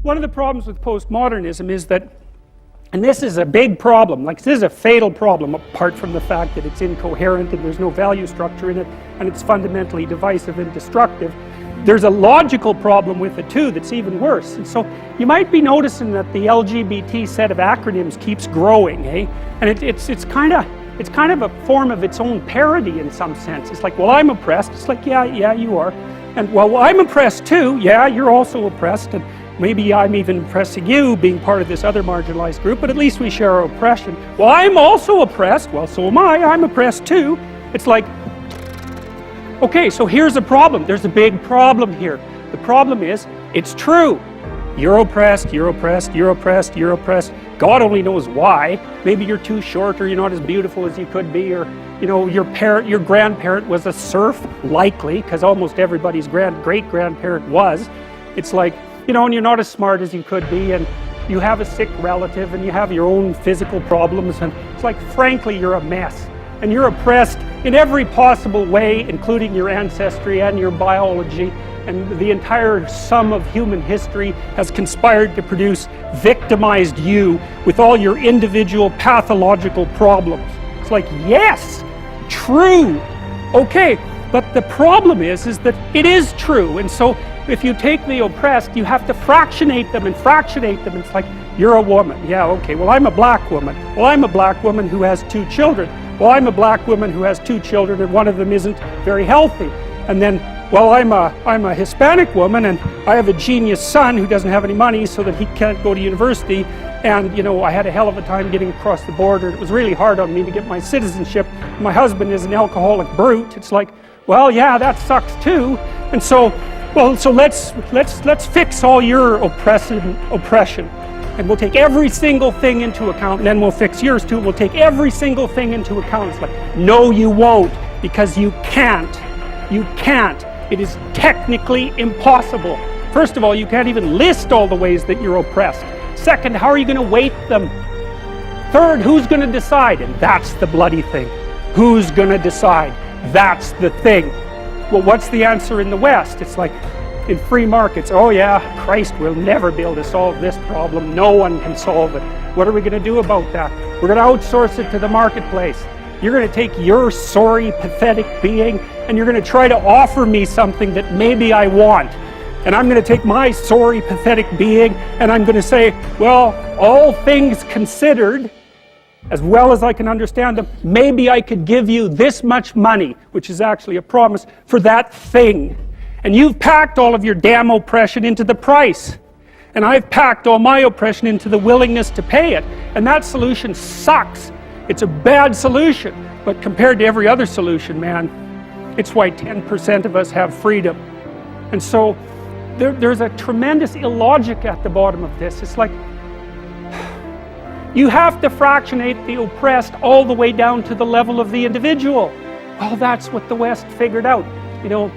One of the problems with postmodernism is that, and this is a big problem, like this is a fatal problem apart from the fact that it's incoherent and there's no value structure in it and it's fundamentally divisive and destructive. There's a logical problem with it too that's even worse. And so you might be noticing that the LGBT set of acronyms keeps growing, eh? And it's kind of a form of its own parody in some sense. It's like, well, I'm oppressed. It's like, yeah, you are. And well, I'm oppressed too. Yeah, you're also oppressed. And maybe I'm even oppressing you, being part of this other marginalized group, but at least we share our oppression. Well, I'm also oppressed. Well, so am I. I'm oppressed too. It's like, okay, so here's a problem. There's a big problem here. The problem is, it's true. You're oppressed, you're oppressed, you're oppressed, you're oppressed. God only knows why. Maybe you're too short, or you're not as beautiful as you could be, or you know, your grandparent was a serf, likely, because almost everybody's great-grandparent was. It's like, you know, and you're not as smart as you could be, and you have a sick relative, and you have your own physical problems, and it's like, frankly, you're a mess. And you're oppressed in every possible way, including your ancestry and your biology, and the entire sum of human history has conspired to produce victimized you with all your individual pathological problems. It's like, yes, true. Okay, but the problem is that it is true, and so if you take the oppressed, you have to fractionate them and fractionate them. It's like, you're a woman. Yeah, okay, well, I'm a black woman. Well, I'm a black woman who has 2 children. Well, I'm a black woman who has 2 children and one of them isn't very healthy. And then, well, I'm a Hispanic woman and I have a genius son who doesn't have any money so that he can't go to university. And, you know, I had a hell of a time getting across the border. It was really hard on me to get my citizenship. My husband is an alcoholic brute. It's like, well, yeah, that sucks too. And so, well, so let's fix all your oppression. And we'll take every single thing into account, and then we'll fix yours too. We'll take every single thing into account. It's like, no, you won't, because you can't. You can't. It is technically impossible. First of all, you can't even list all the ways that you're oppressed. Second, how are you going to weight them? Third, who's going to decide? And that's the bloody thing. Who's going to decide? That's the thing. Well, what's the answer in the West? It's like, in free markets, oh yeah, Christ will never be able to solve this problem. No one can solve it. What are we going to do about that? We're going to outsource it to the marketplace. You're going to take your sorry, pathetic being and you're going to try to offer me something that maybe I want. And I'm going to take my sorry, pathetic being and I'm going to say, well, all things considered, as well as I can understand them, maybe I could give you this much money, which is actually a promise, for that thing. And you've packed all of your damn oppression into the price. And I've packed all my oppression into the willingness to pay it. And that solution sucks. It's a bad solution. But compared to every other solution, man, it's why 10% of us have freedom. And so there's a tremendous illogic at the bottom of this. It's like, you have to fractionate the oppressed all the way down to the level of the individual. Well, that's what the West figured out. You know,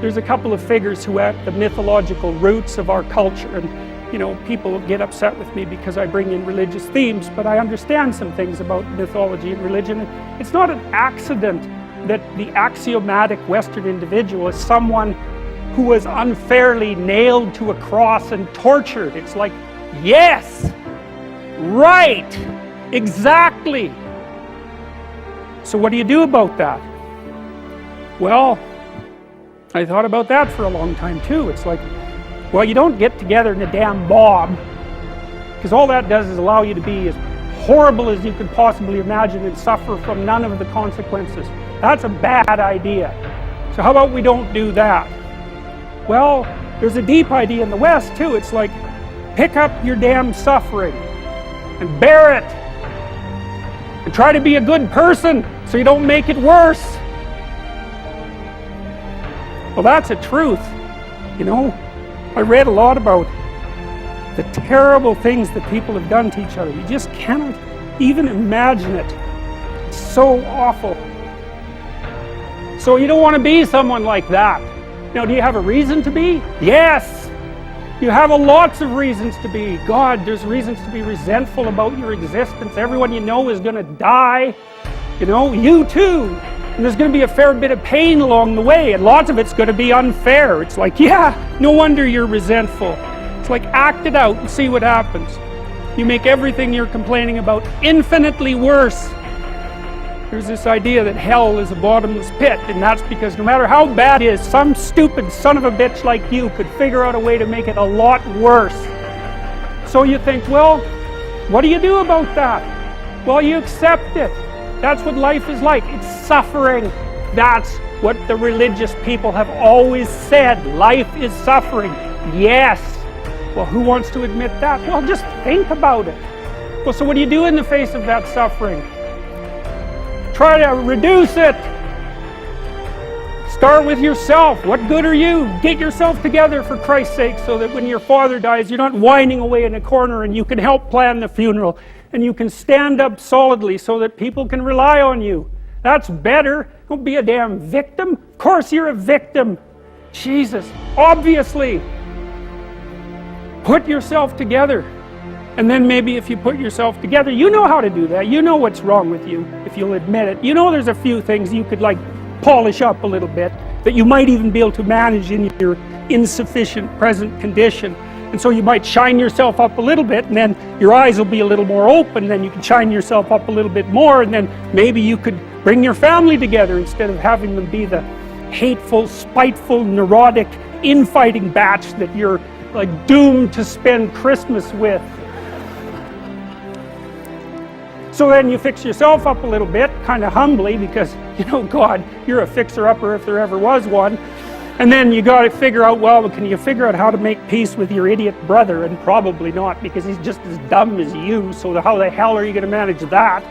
there's a couple of figures who are at the mythological roots of our culture, and you know, people get upset with me because I bring in religious themes, but I understand some things about mythology and religion. It's not an accident that the axiomatic Western individual is someone who was unfairly nailed to a cross and tortured. It's like, yes, right, exactly. So what do you do about that? Well, I thought about that for a long time too. It's like, well, you don't get together in a damn mob, because all that does is allow you to be as horrible as you could possibly imagine and suffer from none of the consequences. That's a bad idea. So how about we don't do that? Well, there's a deep idea in the West too. It's like, pick up your damn suffering and bear it and try to be a good person so you don't make it worse. Well, that's a truth. You know, I read a lot about the terrible things that people have done to each other. You just cannot even imagine it. It's so awful. So you don't want to be someone like that. Now, do you have a reason to be? Yes. You have lots of reasons to be. God, there's reasons to be resentful about your existence. Everyone you know is going to die. You know, you too. And there's going to be a fair bit of pain along the way, and lots of it's going to be unfair. It's like, yeah, no wonder you're resentful. It's like act it out and see what happens. You make everything you're complaining about infinitely worse. There's this idea that hell is a bottomless pit, and that's because no matter how bad it is, some stupid son of a bitch like you could figure out a way to make it a lot worse. So you think, well, what do you do about that? Well, you accept it. That's what life is like. It's suffering. That's what the religious people have always said. Life is suffering. Yes. Well, who wants to admit that? Well, just think about it. Well, so what do you do in the face of that suffering? Try to reduce it. Start with yourself. What good are you? Get yourself together for Christ's sake, so that when your father dies, you're not whining away in a corner, and you can help plan the funeral, and you can stand up solidly so that people can rely on you. That's better. Don't be a damn victim. Of course you're a victim. Jesus, obviously. Put yourself together. And then maybe if you put yourself together, you know how to do that. You know what's wrong with you, if you'll admit it. You know there's a few things you could like polish up a little bit, that you might even be able to manage in your insufficient present condition. And so you might shine yourself up a little bit, and then your eyes will be a little more open, then you can shine yourself up a little bit more, and then maybe you could bring your family together instead of having them be the hateful, spiteful, neurotic, infighting batch that you're like doomed to spend Christmas with. So then you fix yourself up a little bit, kind of humbly, because, you know, God, you're a fixer-upper if there ever was one. And then you got to figure out, well, can you figure out how to make peace with your idiot brother? And probably not, because he's just as dumb as you, so how the hell are you going to manage that?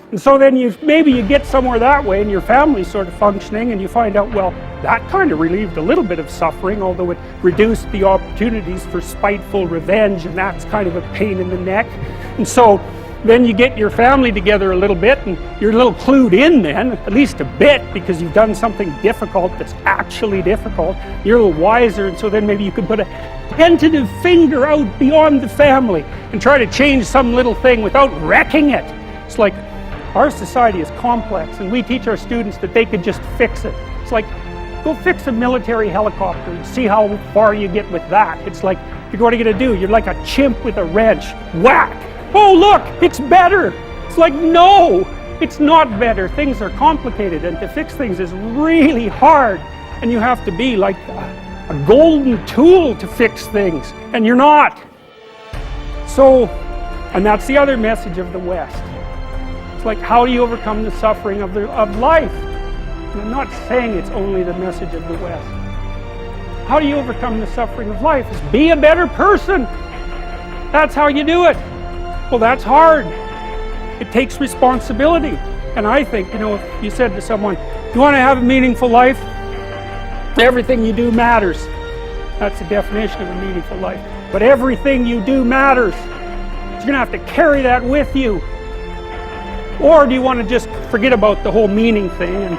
And so then maybe you get somewhere that way, and your family's sort of functioning, and you find out, well, that kind of relieved a little bit of suffering, although it reduced the opportunities for spiteful revenge, and that's kind of a pain in the neck. And so then you get your family together a little bit, and you're a little clued in then, at least a bit, because you've done something difficult that's actually difficult. You're a little wiser, and so then maybe you could put a tentative finger out beyond the family and try to change some little thing without wrecking it. It's like, our society is complex, and we teach our students that they could just fix it. It's like, go fix a military helicopter and see how far you get with that. It's like, what are you going to do? You're like a chimp with a wrench. Whack! Oh, look, it's better. It's like, no, it's not better. Things are complicated, and to fix things is really hard. And you have to be like a golden tool to fix things, and you're not. So, and that's the other message of the West. It's like, how do you overcome the suffering of life? And I'm not saying it's only the message of the West. How do you overcome the suffering of life? Is be a better person. That's how you do it. Well, that's hard. It takes responsibility. And I think, you know, if you said to someone, you want to have a meaningful life? Everything you do matters. That's the definition of a meaningful life. But everything you do matters. You're going to have to carry that with you. Or do you want to just forget about the whole meaning thing, and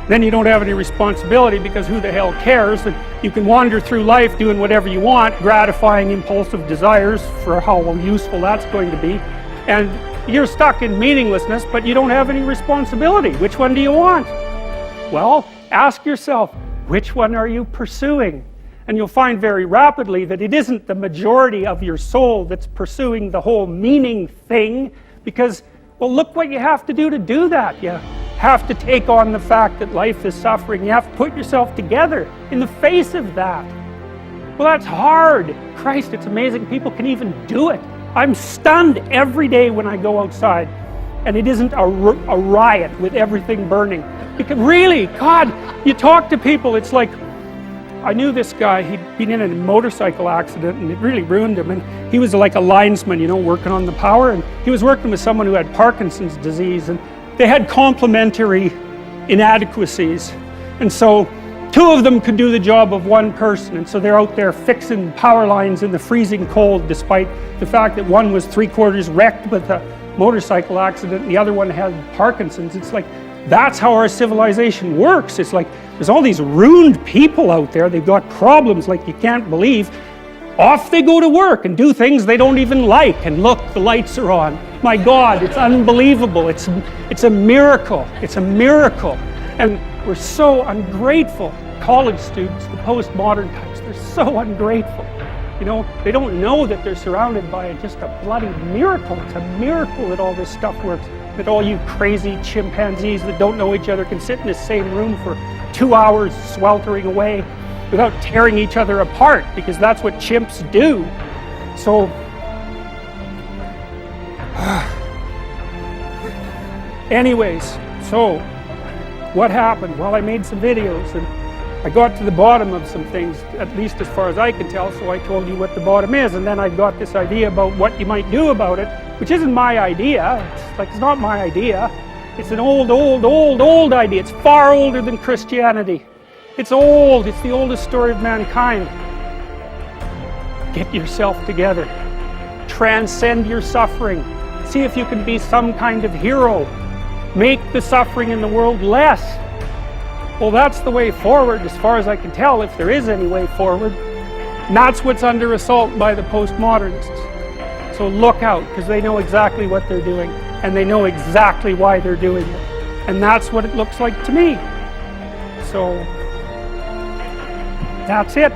then you don't have any responsibility, because who the hell cares? And you can wander through life doing whatever you want, gratifying impulsive desires for how useful that's going to be, and you're stuck in meaninglessness, but you don't have any responsibility. Which one do you want? Well, ask yourself, which one are you pursuing? And you'll find very rapidly that it isn't the majority of your soul that's pursuing the whole meaning thing, because, well, look what you have to do that. You have to take on the fact that life is suffering. You have to put yourself together in the face of that. Well, that's hard. Christ, it's amazing people can even do it. I'm stunned every day when I go outside, and it isn't a riot with everything burning. Because really, God, you talk to people, it's like, I knew this guy, he'd been in a motorcycle accident, and it really ruined him, and he was like a linesman, you know, working on the power, and he was working with someone who had Parkinson's disease, and they had complementary inadequacies, and so two of them could do the job of one person, and so they're out there fixing power lines in the freezing cold, despite the fact that one was 3/4 wrecked with a motorcycle accident and the other one had Parkinson's. It's like, that's how our civilization works. It's like, there's all these ruined people out there, they've got problems like you can't believe. Off they go to work and do things they don't even like, and look, the lights are on. My God, it's unbelievable. It's a miracle. It's a miracle. And we're so ungrateful. College students, the postmodern types, they're so ungrateful. You know, they don't know that they're surrounded by just a bloody miracle. It's a miracle that all this stuff works. That all you crazy chimpanzees that don't know each other can sit in the same room for 2 hours sweltering away without tearing each other apart, because that's what chimps do. So, anyways, so what happened? Well, I made some videos and I got to the bottom of some things, at least as far as I can tell, so I told you what the bottom is, and then I got this idea about what you might do about it, which isn't my idea. It's not my idea. It's an old idea. It's far older than Christianity. It's old. It's the oldest story of mankind. Get yourself together. Transcend your suffering. See if you can be some kind of hero. Make the suffering in the world less. Well, that's the way forward, as far as I can tell, if there is any way forward. And that's what's under assault by the postmodernists. So look out, because they know exactly what they're doing, and they know exactly why they're doing it. And that's what it looks like to me. So, that's it.